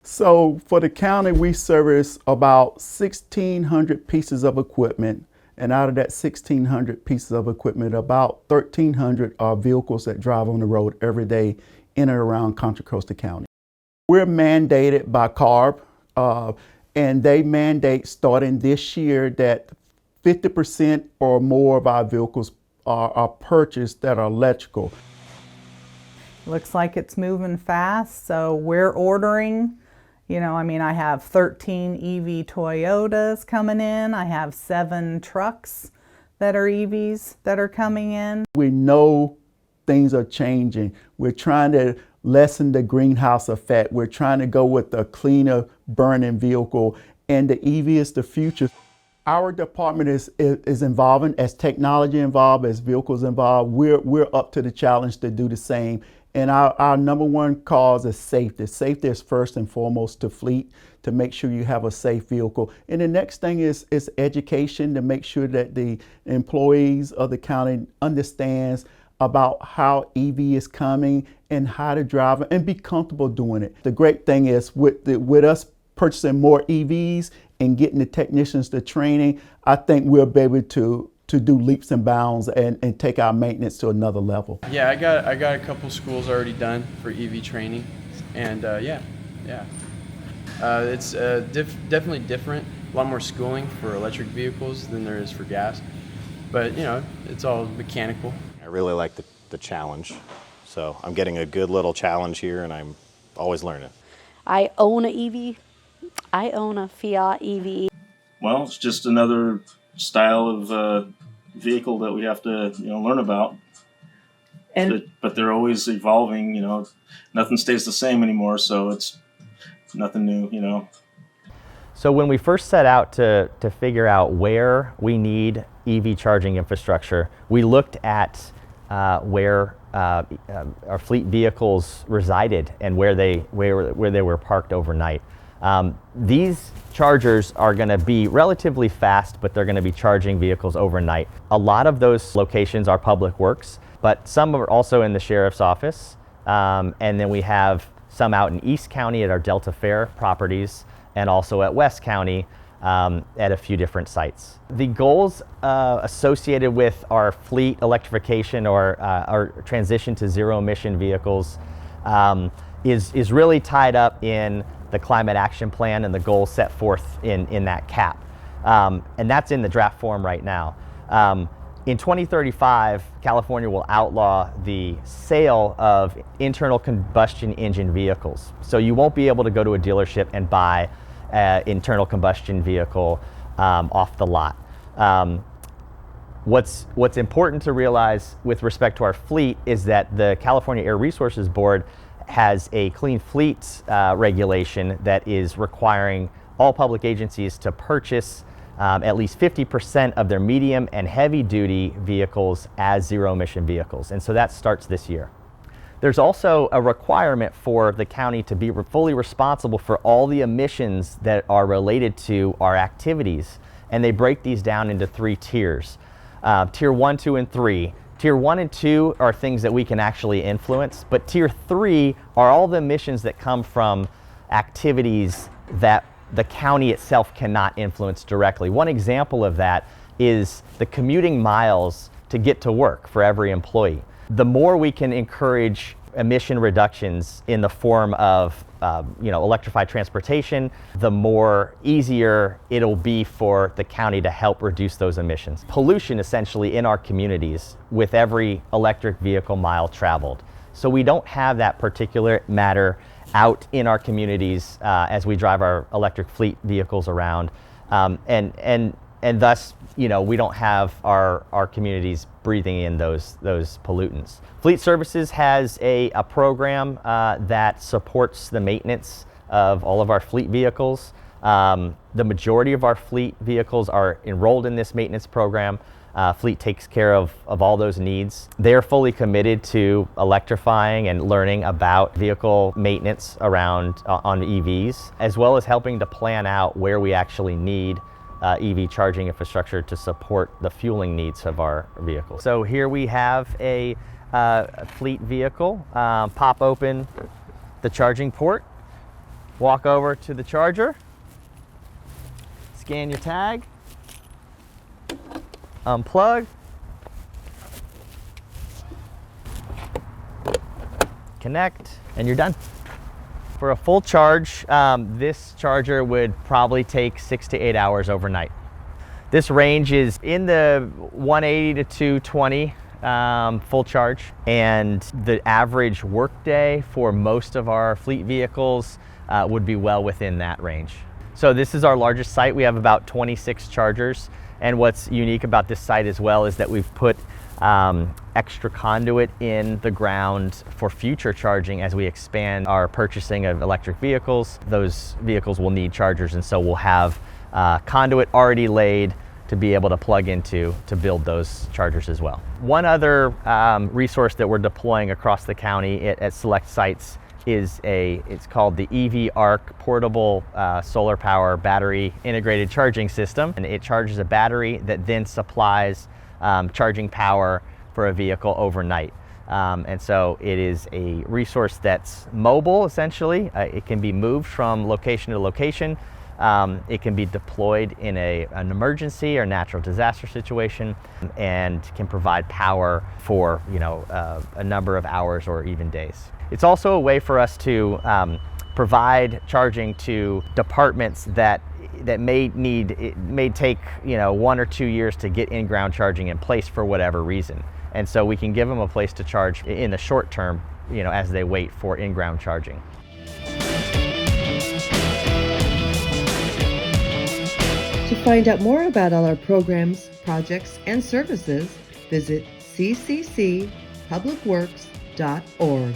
So for the county, we service about 1,600 pieces of equipment. And out of that 1,600 pieces of equipment, about 1,300 are vehicles that drive on the road every day in and around Contra Costa County. We're mandated by CARB, and they mandate starting this year that 50% or more of our vehicles are purchased that are electrical. Looks like it's moving fast, so we're ordering. I have 13 EV Toyotas coming in. I have 7 trucks that are EVs that are coming in. We know things are changing. We're trying to lessen the greenhouse effect. We're trying to go with a cleaner burning vehicle, and the EV is the future. Our department is evolving as technology involved, as vehicles involved. We're up to the challenge to do the same. And our number one cause is safety. Safety is first and foremost to fleet, to make sure you have a safe vehicle. And the next thing is education, to make sure that the employees of the county understands about how EV is coming and how to drive it and be comfortable doing it. The great thing is with us purchasing more EVs and getting the technicians the training, I think we'll be able to do leaps and bounds and take our maintenance to another level. Yeah, I got a couple schools already done for EV training, and it's definitely different. A lot more schooling for electric vehicles than there is for gas, but it's all mechanical. I really like the challenge, so I'm getting a good little challenge here, and I'm always learning. I own an EV. I own a Fiat EV. Well, it's just another style of vehicle that we have to learn about, but they're always evolving. Nothing stays the same anymore, so it's nothing new. So when we first set out to figure out where we need EV charging infrastructure, we looked at where our fleet vehicles resided and where they were parked overnight. These chargers are going to be relatively fast, but they're going to be charging vehicles overnight. A lot of those locations are public works, but some are also in the sheriff's office. And then we have some out in East County at our Delta Fair properties, and also at West County at a few different sites. The goals associated with our fleet electrification or our transition to zero emission vehicles is really tied up in the climate action plan and the goals set forth in that CAP. And that's in the draft form right now. In 2035, California will outlaw the sale of internal combustion engine vehicles. So you won't be able to go to a dealership and buy an internal combustion vehicle off the lot. What's important to realize with respect to our fleet is that the California Air Resources Board has a clean fleet regulation that is requiring all public agencies to purchase at least 50% of their medium and heavy duty vehicles as zero emission vehicles. And so that starts this year. There's also a requirement for the county to be fully responsible for all the emissions that are related to our activities. And they break these down into 3 tiers. Tier 1, 2, and 3. Tier 1 and 2 are things that we can actually influence, but Tier 3 are all the emissions that come from activities that the county itself cannot influence directly. One example of that is the commuting miles to get to work for every employee. The more we can encourage emission reductions in the form of electrified transportation, the more easier it'll be for the county to help reduce those emissions. Pollution essentially in our communities with every electric vehicle mile traveled. So we don't have that particular matter out in our communities as we drive our electric fleet vehicles around, and thus we don't have our communities breathing in those pollutants. Fleet Services has a program that supports the maintenance of all of our fleet vehicles. The majority of our fleet vehicles are enrolled in this maintenance program. Fleet takes care of all those needs. They're fully committed to electrifying and learning about vehicle maintenance around on EVs, as well as helping to plan out where we actually need EV charging infrastructure to support the fueling needs of our vehicles. So here we have a fleet vehicle. Pop open the charging port, Walk over to the charger, scan your tag, unplug, connect, and you're done. For a full charge, this charger would probably take 6 to 8 hours overnight. This range is in the 180 to 220 full charge, and the average workday for most of our fleet vehicles would be well within that range. So this is our largest site. We have about 26 chargers, and what's unique about this site as well is that we've put extra conduit in the ground for future charging. As we expand our purchasing of electric vehicles, those vehicles will need chargers, and so we'll have conduit already laid to be able to plug into to build those chargers as well. One other resource that we're deploying across the county at select sites is it's called the EV Arc portable solar power battery integrated charging system, and it charges a battery that then supplies charging power for a vehicle overnight. And so it is a resource that's mobile, essentially. It can be moved from location to location. It can be deployed in an emergency or natural disaster situation, and can provide power for a number of hours or even days. It's also a way for us to provide charging to departments that may take 1 or 2 years to get in-ground charging in place for whatever reason, and so we can give them a place to charge in the short term, as they wait for in-ground charging. To find out more about all our programs, projects, and services, visit cccpublicworks.org.